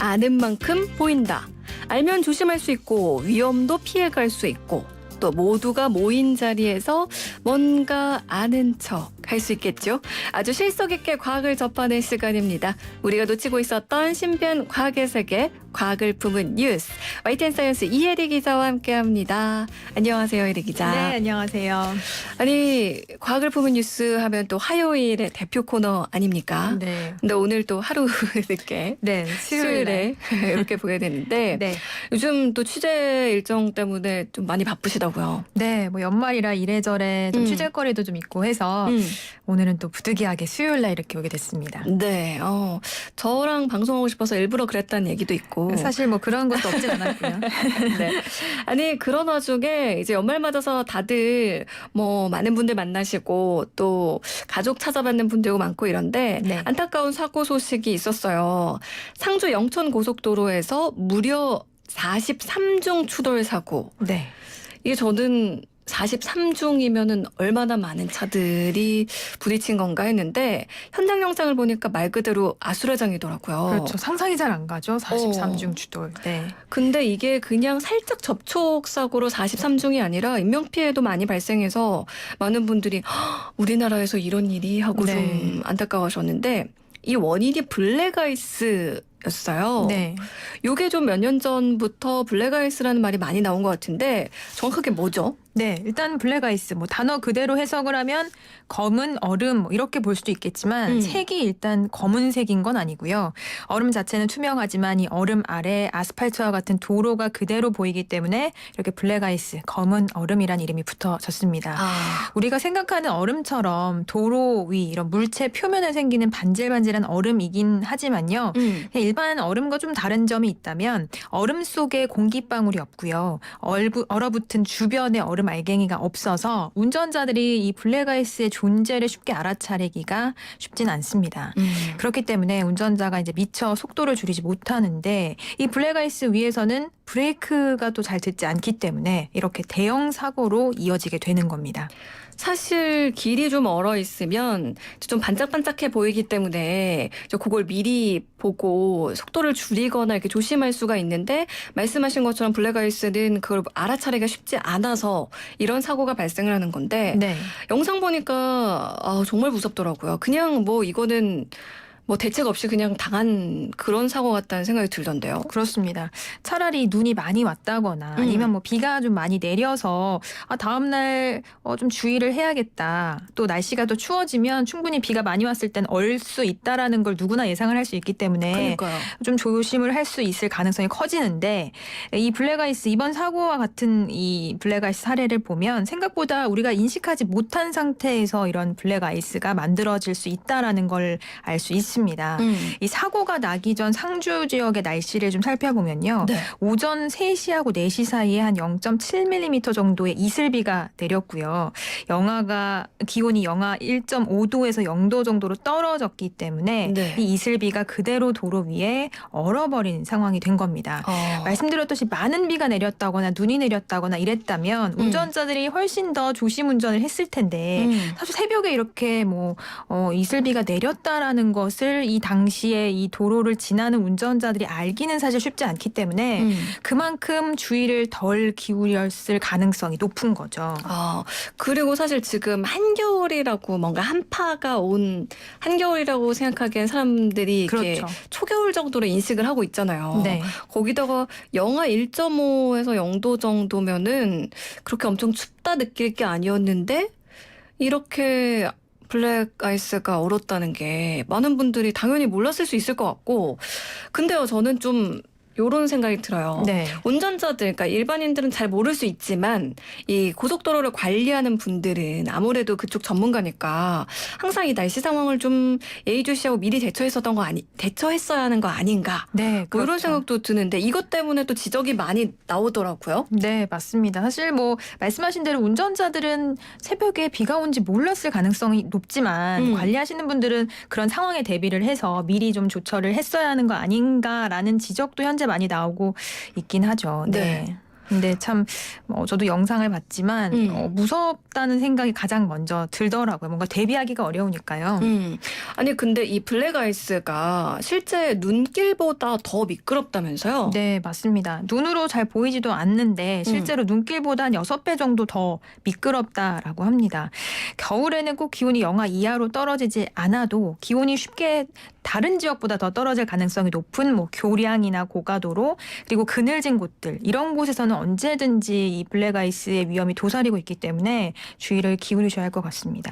아는 만큼 보인다. 알면 조심할 수 있고 위험도 피해갈 수 있고 또 모두가 모인 자리에서 뭔가 아는 척 할 수 있겠죠. 아주 실속 있게 과학을 접하는 시간입니다. 우리가 놓치고 있었던 신비한 과학의 세계, 과학을 품은 뉴스. YTN 사이언스 이혜리 기자와 함께합니다. 안녕하세요, 혜리 기자. 네, 안녕하세요. 아니, 과학을 품은 뉴스 하면 또 화요일의 대표 코너 아닙니까? 네. 근데 오늘 또 하루 늦게 네, 수요일에 이렇게 보게 되는데 네. 요즘 또 취재 일정 때문에 좀 많이 바쁘시다고요. 네, 뭐 연말이라 이래저래 좀 취재거리도 좀 있고 해서 오늘은 또 부득이하게 수요일날 이렇게 오게 됐습니다. 네, 저랑 방송하고 싶어서 일부러 그랬다는 얘기도 있고. 사실 뭐 그런 것도 없진 않았고요. 네. 아니, 그런 와중에 이제 연말 맞아서 다들 뭐 많은 분들 만나시고 또 가족 찾아뵙는 분들도 많고 이런데 네. 안타까운 사고 소식이 있었어요. 상주 영천 고속도로에서 무려 43중 추돌 사고. 네. 이게 저는 43중이면은 얼마나 많은 차들이 부딪힌 건가 했는데 현장 영상을 보니까 말 그대로 아수라장이더라고요. 그렇죠. 상상이 잘 안 가죠. 43중 추돌. 네. 근데 이게 그냥 살짝 접촉 사고로 43중이 아니라 인명피해도 많이 발생해서 많은 분들이 우리나라에서 이런 일이 하고 네. 좀 안타까워하셨는데 이 원인이 블랙아이스였어요. 네. 요게 좀 몇 년 전부터 블랙아이스라는 말이 많이 나온 것 같은데 정확하게 뭐죠? 네, 일단 블랙아이스 뭐 단어 그대로 해석을 하면 검은 얼음 뭐 이렇게 볼 수도 있겠지만 색이 일단 검은색인 건 아니고요. 얼음 자체는 투명하지만 이 얼음 아래 아스팔트와 같은 도로가 그대로 보이기 때문에 이렇게 블랙아이스, 검은 얼음이란 이름이 붙어졌습니다. 우리가 생각하는 얼음처럼 도로 위 이런 물체 표면에 생기는 반질반질한 얼음이긴 하지만요. 일반 얼음과 좀 다른 점이 있다면 얼음 속에 공기방울이 없고요. 얼어붙은 주변에 얼음 알갱이가 없어서 운전자들이 이 블랙아이스의 존재를 쉽게 알아차리기가 쉽진 않습니다. 그렇기 때문에 운전자가 이제 미처 속도를 줄이지 못하는데 이 블랙아이스 위에서는 브레이크가 또 잘 듣지 않기 때문에 이렇게 대형 사고로 이어지게 되는 겁니다. 사실 길이 좀 얼어 있으면 좀 반짝반짝해 보이기 때문에 그걸 미리 보고 속도를 줄이거나 이렇게 조심할 수가 있는데 말씀하신 것처럼 블랙아이스는 그걸 알아차리기가 쉽지 않아서 이런 사고가 발생을 하는 건데 네. 영상 보니까 정말 무섭더라고요. 그냥 뭐 이거는 뭐 대책 없이 그냥 당한 그런 사고 같다는 생각이 들던데요. 그렇습니다. 차라리 눈이 많이 왔다거나 아니면 뭐 비가 좀 많이 내려서 다음날 좀 주의를 해야겠다. 또 날씨가 더 추워지면 충분히 비가 많이 왔을 땐 얼 수 있다라는 걸 누구나 예상을 할 수 있기 때문에 그러니까요. 좀 조심을 할 수 있을 가능성이 커지는데 이 블랙아이스 이번 사고와 같은 이 블랙아이스 사례를 보면 생각보다 우리가 인식하지 못한 상태에서 이런 블랙아이스가 만들어질 수 있다라는 걸 알 수 있습니다. 이 사고가 나기 전 상주 지역의 날씨를 좀 살펴보면요. 네. 오전 3시하고 4시 사이에 한 0.7mm 정도의 이슬비가 내렸고요. 기온이 영하 1.5도에서 0도 정도로 떨어졌기 때문에 네. 이 이슬비가 그대로 도로 위에 얼어버린 상황이 된 겁니다. 말씀드렸듯이 많은 비가 내렸다거나 눈이 내렸다거나 이랬다면 운전자들이 훨씬 더 조심 운전을 했을 텐데 사실 새벽에 이렇게 이슬비가 내렸다라는 것을 이 당시에 이 도로를 지나는 운전자들이 알기는 사실 쉽지 않기 때문에 그만큼 주의를 덜 기울였을 가능성이 높은 거죠. 그리고 사실 지금 한겨울이라고 뭔가 한파가 온 한겨울이라고 생각하기엔 사람들이 이렇게 그렇죠. 초겨울 정도로 인식을 하고 있잖아요. 네. 거기다가 영하 1.5에서 0도 정도면은 그렇게 엄청 춥다 느낄 게 아니었는데 이렇게 블랙아이스가 얼었다는 게 많은 분들이 당연히 몰랐을 수 있을 것 같고 근데요 저는 좀 요런 생각이 들어요. 네. 운전자들, 그러니까 일반인들은 잘 모를 수 있지만 이 고속도로를 관리하는 분들은 아무래도 그쪽 전문가니까 항상 이 날씨 상황을 좀 예의주시하고 미리 대처했어야 하는 거 아닌가. 네, 뭐 이런 그렇죠. 생각도 드는데 이것 때문에 또 지적이 많이 나오더라고요. 네, 맞습니다. 사실 말씀하신 대로 운전자들은 새벽에 비가 온지 몰랐을 가능성이 높지만 관리하시는 분들은 그런 상황에 대비를 해서 미리 좀 조처를 했어야 하는 거 아닌가라는 지적도 현재 많이 나오고 있긴 하죠. 네. 근데 참 저도 영상을 봤지만 무섭다는 생각이 가장 먼저 들더라고요. 뭔가 대비하기가 어려우니까요. 아니 근데 이 블랙아이스가 실제 눈길보다 더 미끄럽다면서요? 네, 맞습니다. 눈으로 잘 보이지도 않는데 실제로 눈길보다 한 6배 정도 더 미끄럽다라고 합니다. 겨울에는 꼭 기온이 영하 이하로 떨어지지 않아도 기온이 쉽게 다른 지역보다 더 떨어질 가능성이 높은 교량이나 고가도로 그리고 그늘진 곳들 이런 곳에서는 언제든지 이 블랙아이스의 위험이 도사리고 있기 때문에 주의를 기울이셔야 할 것 같습니다.